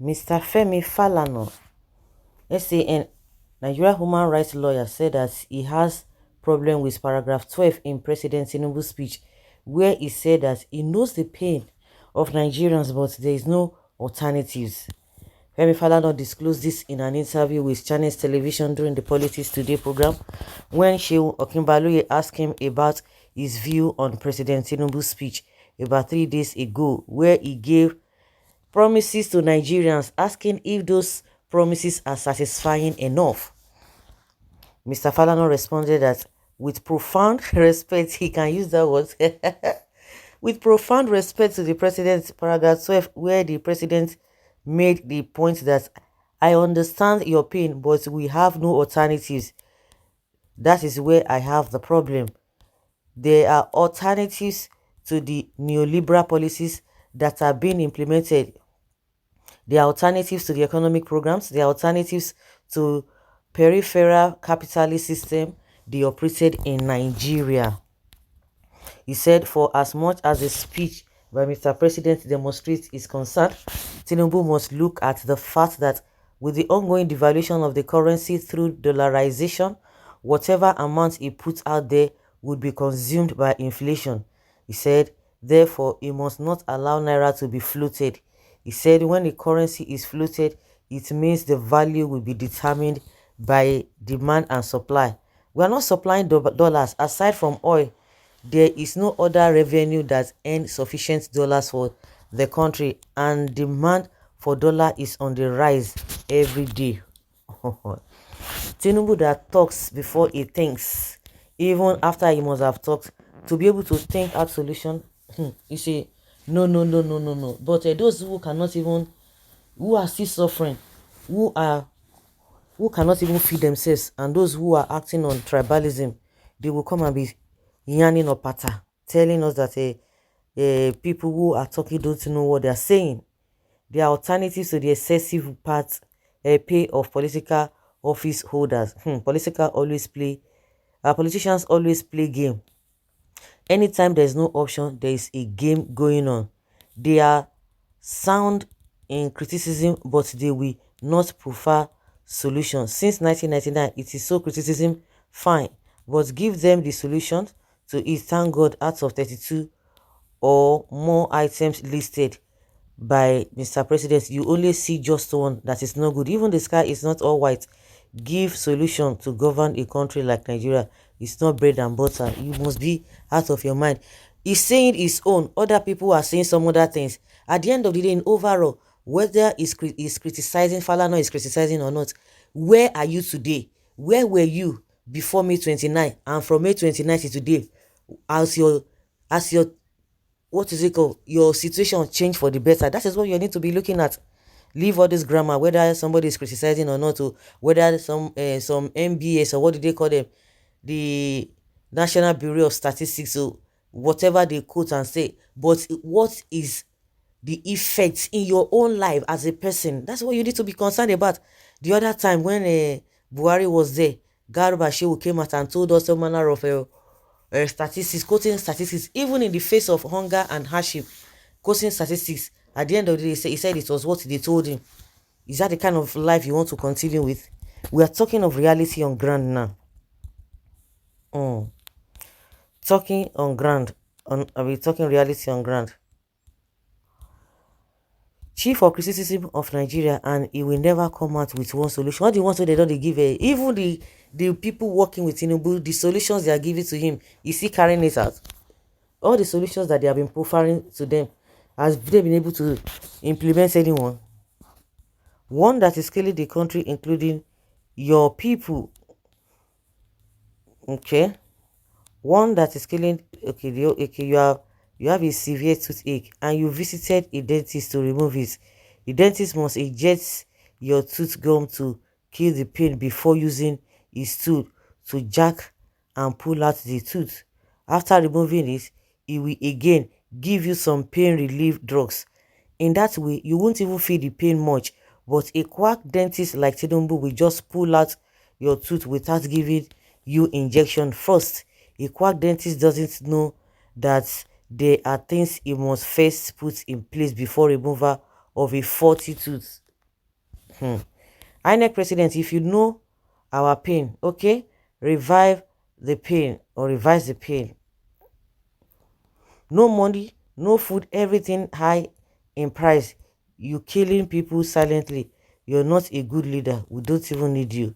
Mr. Femi Falana, SAN, Nigeria human rights lawyer, said that he has problem with paragraph 12 in President Tinubu's speech, where he said that he knows the pain of Nigerians, but there is no alternatives. Femi Falana disclosed this in an interview with Channels Television during the Politics Today program, when Shehu Okinbaloye asked him about his view on President Tinubu's speech about 3 days ago, where he gave promises to Nigerians, asking if those promises are satisfying enough. Mr. Falana responded that with profound respect, he can use that word, with profound respect to the president, paragraph 12, where the president made the point that I understand your pain, but we have no alternatives. That is where I have the problem. There are alternatives to the neoliberal policies that are being implemented. There are alternatives to the economic programs. There are alternatives to peripheral capitalist system they operated in Nigeria. He said, for as much as the speech by Mr. President demonstrates is concerned, Tinubu must look at the fact that with the ongoing devaluation of the currency through dollarization, whatever amount he puts out there would be consumed by inflation. He said, therefore, he must not allow Naira to be floated. He said, when the currency is floated, it means the value will be determined by demand and supply. We are not supplying dollars. Aside from oil, there is no other revenue that earns sufficient dollars for the country, and demand for dollar is on the rise every day. Tinubu that talks before he thinks, even after he must have talked, to be able to think out solution. You see, no. But those who cannot even, who are still suffering, who cannot even feed themselves, and those who are acting on tribalism, they will come and be yarning or pata, telling us that people who are talking don't know what they are saying. There are alternatives to the excessive pay of political office holders. Politicians always play game. Anytime there is no option, there is a game going on. They are sound in criticism, but they will not prefer solutions. Since 1999, it is so criticism, fine, but give them the solutions to it. Thank God, out of 32 or more items listed by Mr. President, you only see just one that is not good. Even the sky is not all white. Give solution to govern a country like Nigeria. It's not bread and butter. You must be out of your mind. He's saying his own. Other people are saying some other things. At the end of the day, in overall, whether he's criticizing, Falana is criticizing or not, where are you today? Where were you before May 29? And from May 29 to today, as your what is it called, your situation changed for the better? That is what you need to be looking at. Leave all this grammar, whether somebody is criticizing or not, or whether some MBS, or what do they call them, the National Bureau of Statistics, or whatever they quote and say. But what is the effects in your own life as a person? That's what you need to be concerned about. The other time when Buhari was there, Garba Shehu came out and told us all manner of statistics, quoting statistics, even in the face of hunger and hardship, quoting statistics. At the end of the day, he said it was what they told him. Is that the kind of life you want to continue with? We are talking of reality on ground now. Talking on ground. Are we talking reality on ground? Chief of criticism of Nigeria, and he will never come out with one solution. What do you want to they don't give even the people working with Tinubu, the solutions they are giving to him, is he carrying it out? All the solutions that they have been proffering to them, has they been able to implement anyone? One that is killing the country, including your people. Okay, one that is killing. Okay, you have a severe toothache and you visited a dentist to remove it. The dentist must inject your tooth gum to kill the pain before using his tool to jack and pull out the tooth. After removing it, he will again give you some pain relief drugs. In that way, you won't even feel the pain much. But a quack dentist like Tinubu will just pull out your tooth without giving you injection first. A quack dentist doesn't know that there are things he must first put in place before removal of a faulty tooth. INEC president, if you know our pain, okay, revive the pain or revise the pain. No money, no food, everything high in price. You killing people silently. You're not a good leader. We don't even need you.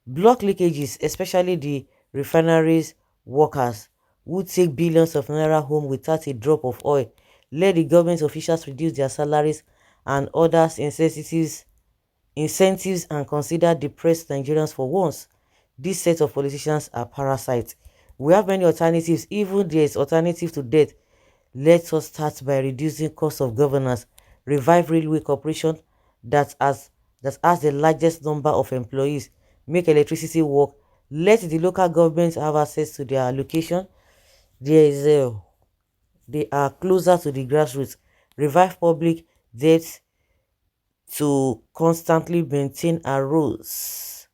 Block leakages, especially the refineries workers who take billions of naira home without a drop of oil. Let the government officials reduce their salaries and others incentives and consider depressed Nigerians for once. This set of politicians are parasites. We have many alternatives. Even there is alternative to death. Let us start by reducing cost of governance, revive railway corporation that has the largest number of employees, make electricity work, let the local governments have access to their allocation. There is they are closer to the grassroots. Revive public debt to constantly maintain our rules,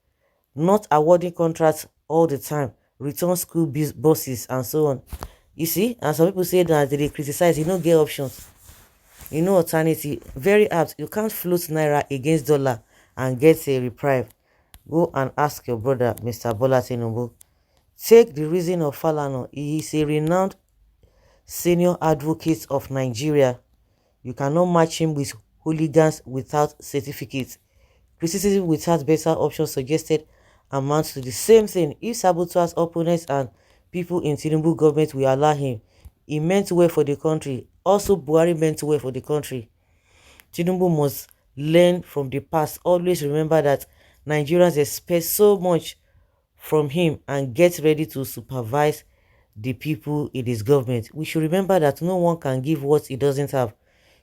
not awarding contracts all the time, return school buses and so on. You see, and some people say that they criticize, you know, get options, you know, alternative. Very apt. You can't float naira against dollar and get a reprieve. Go and ask your brother, Mr. Bola Tinubu. Take the reason of Falana. He is a renowned senior advocate of Nigeria. You cannot match him with hooligans without certificates. Criticism without better options suggested amounts to the same thing. If saboteurs, opponents, and people in Tinubu government will allow him, he meant well for the country. Also, Buhari meant well for the country. Tinubu must learn from the past. Always remember that Nigerians expect so much from him and get ready to supervise the people in his government. We should remember that no one can give what he doesn't have.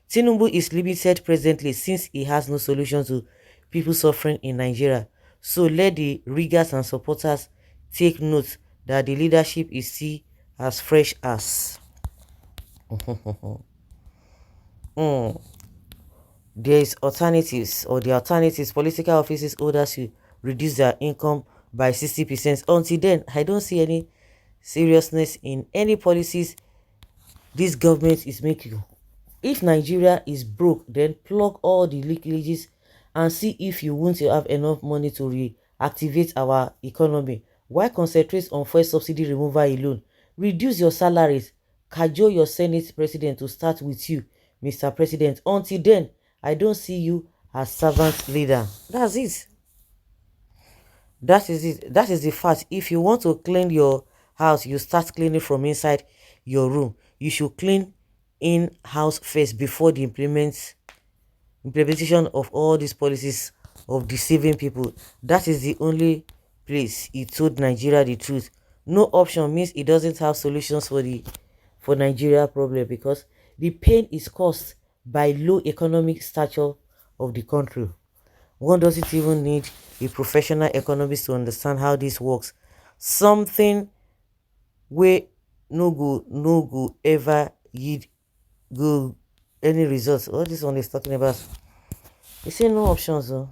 Tinubu is limited presently since he has no solution to people suffering in Nigeria. So let the riggers and supporters take note that the leadership is still as fresh as. mm. There is alternatives, or the alternatives, political offices holders should reduce their income by 60%. Until then, I don't see any seriousness in any policies this government is making. If Nigeria is broke, then plug all the leakages and see if you want to have enough money to reactivate our economy. Why concentrate on fuel subsidy removal alone? Reduce your salaries, cajole your Senate president to start with you, Mr. President. Until then, I don't see you as servant leader. That's it. That is it. That is the fact. If you want to clean your house, you start cleaning from inside your room. You should clean in house first before the implementation of all these policies of deceiving people. That is the only place he told Nigeria the truth. No option means he doesn't have solutions for Nigeria problem, because the pain is caused by low economic stature of the country. One doesn't even need a professional economist to understand how this works. Something where no go ever yield go any results. All this one is talking about. You say no options though.